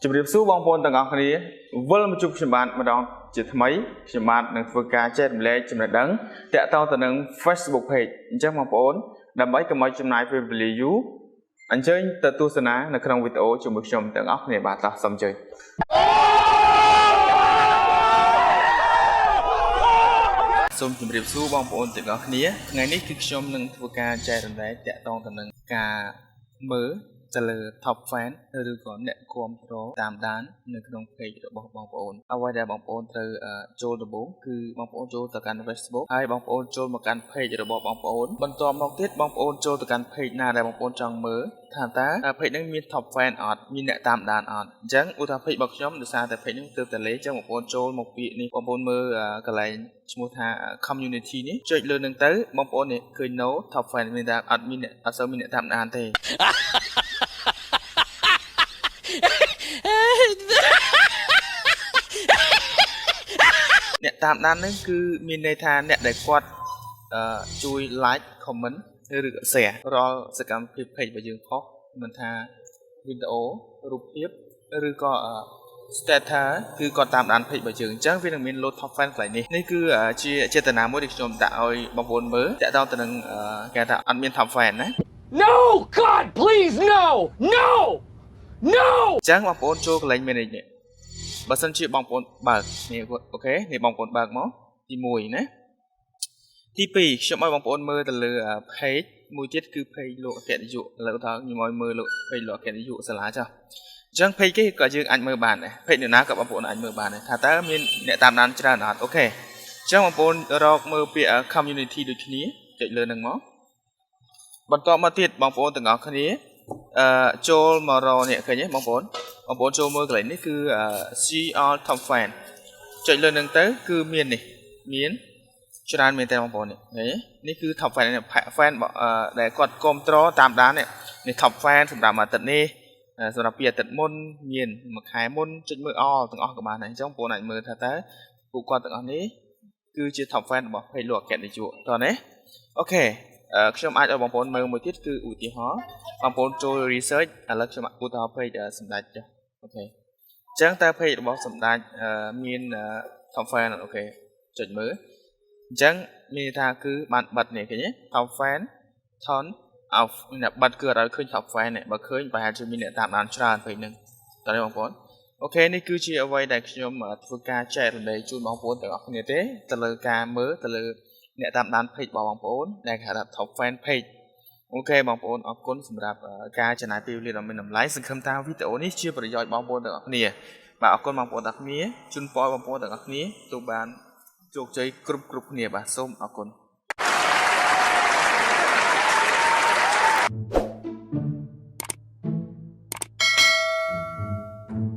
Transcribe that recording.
ជំរាបសួរបងប្អូនទាំងអស់គ្នាវិលមកជួបខ្ញុំបានម្ដងជាថ្មីខ្ញុំបាទនឹងធ្វើការចែករំលែកចំណេះដឹងតាក់ទងទៅនឹង Facebook Page អញ្ចឹងបងប្អូនដើម្បីកុំឲ្យចំណាយពេលវេលាយូរអញ្ជើញទៅទស្សនានៅក្នុងវីដេអូជាមួយខ្ញុំទាំងអស់គ្នាបាទតោះសូមអញ្ជើញសូមជម្រាបសួរបងប្អូនទាំងអស់គ្នាថ្ងៃនេះគឺខ្ញុំនឹងធ្វើការចែករំលែកតាក់ទងទៅនឹងការមើលទៅលើ top fan ឬក៏អ្នកគាំទ្រតាមដាននៅក្នុង page របស់បងប្អូនអ្វីដែលបងប្អូនត្រូវចូលដំបូងគឺបងប្អូនចូលទៅកាន់ Facebook ហើយបងប្អូនចូលមកកាន់ page របស់បងប្អូនបន្ទាប់មកទៀតបងប្អូនចូលទៅកាន់ page ណាដែលបងប្អូនចង់មើលថាតើ page ហ្នឹងមាន top fan អត់មានអ្នកតាមដានអត់អញ្ចឹងឧទាហរណ៍ page របស់ខ្ញុំដោយសារតែ page ហ្នឹងទើបតែលេអញ្ចឹងបងប្អូនចូលមកពាក្យនេះបងប្អូនមើលកន្លែងឈ្មោះថា community នេះចុចលើនឹងទៅបងប្អូននេះឃើញ no top fan មានតែអត់មានអត់សូវមានអ្នកតាមដានទេអ្នកតាមដានហ្នឹងគឺមានន័យថាអ្នកដែលគាត់ជួយ like comment ឬក៏ share រាល់សកម្មភាព page របស់យើងផុសមិនថាវីដេអូរូបភាពឬក៏ status គឺគាត់តាមដាន page របស់យើងអញ្ចឹងវានឹងមាន load top fan កន្លែងនេះនេះគឺជាចេតនាមួយដែលខ្ញុំដាក់ឲ្យបងប្អូនមើលតាក់ទងទៅនឹងគេថាអត់មាន top fan ណា No God please no no no អញ្ចឹងបងប្អូនចូលកន្លែង manage នេះបើសិនជាបងប្អូនបើកនេះអូខេនេះបងប្អូនបើកមកទី1ណាទី2ខ្ញុំឲ្យបងប្អូនមើលទៅលើ page មួយទៀតគឺ page លោកអគ្គនាយកឥឡូវថាខ្ញុំឲ្យមើលលោក page លោកអគ្គនាយកសាលាចុះអញ្ចឹង page គេក៏យើងអាចមើលបានដែរ page អ្នកណាក៏បងប្អូនអាចមើលបានដែរថាតើមានអ្នកតាមដានច្រើនអត់អូខេអញ្ចឹងបងប្អូនរកមើលពាក្យ community ដូចគ្នាចុចលើនឹងមកបន្ទាប់មកទៀតបងប្អូនទាំងអស់គ្នាចូលមករកនេះឃើញទេបងប្អូនចូលមើលកន្លែងនេះគឺ see all top fan ចុចលើនឹងទៅគឺមាននេះមានច្រើនមែនតើបងប្អូននេះឃើញទេនេះគឺ top fan នេះ fan ដែលគាត់គ្រប់គ្រងតាមដាននេះ top fan សម្រាប់មួយអាទិត្យនេះសម្រាប់ពីអាទិត្យមុនមានមួយខែមុនចុចមើល all ទាំងអស់ក៏បានដែរអញ្ចឹងបងប្អូនអាចមើលថាតើពួកគាត់ទាំងអស់នេះគឺជា top fan របស់ page លោកអគ្គនាយកតោះណាអូខេខ្ញុំអាចឲ្យបងប្អូនមើលមួយទៀតគឺឧទាហរណ៍បងប្អូនចូល research ឥឡូវខ្ញុំឧទាហរណ៍ page សម្ដេចចុះអូខេអញ្ចឹងតើ page របស់សម្ដេចមាន top fan អូខេចុចមើលអញ្ចឹងមានន័យថាគឺបានបិទនេះឃើញទេ top fan turn off អ្នកបិទគឺអត់ឲ្យឃើញ top fan នេះបើឃើញប្រហែលជាមានអ្នកតាមដានច្រើន page ហ្នឹងតើបងប្អូនអូខេនេះគឺជាអ្វីដែលខ្ញុំធ្វើការចែករំលែកជូនបងប្អូនទាំងអស់គ្នាទេទៅលើការមើលទៅលើអ្នកតាមដាន page របស់បងប្អូនដែលគេហៅថា top fan page អូខេបងប្អូនអរគុណសម្រាប់ការចំណាយពេលវេលាដ៏មានតម្លៃសង្ឃឹមថាវីដេអូនេះជាប្រយោជន៍បងប្អូនទាំងអស់គ្នាបាទអរគុណបងប្អូនទាំងអស់គ្នាជូនពរបងប្អូនទាំងអស់គ្នាទូបានជោគជ័យគ្រប់គ្នាបាទសូមអរគុណ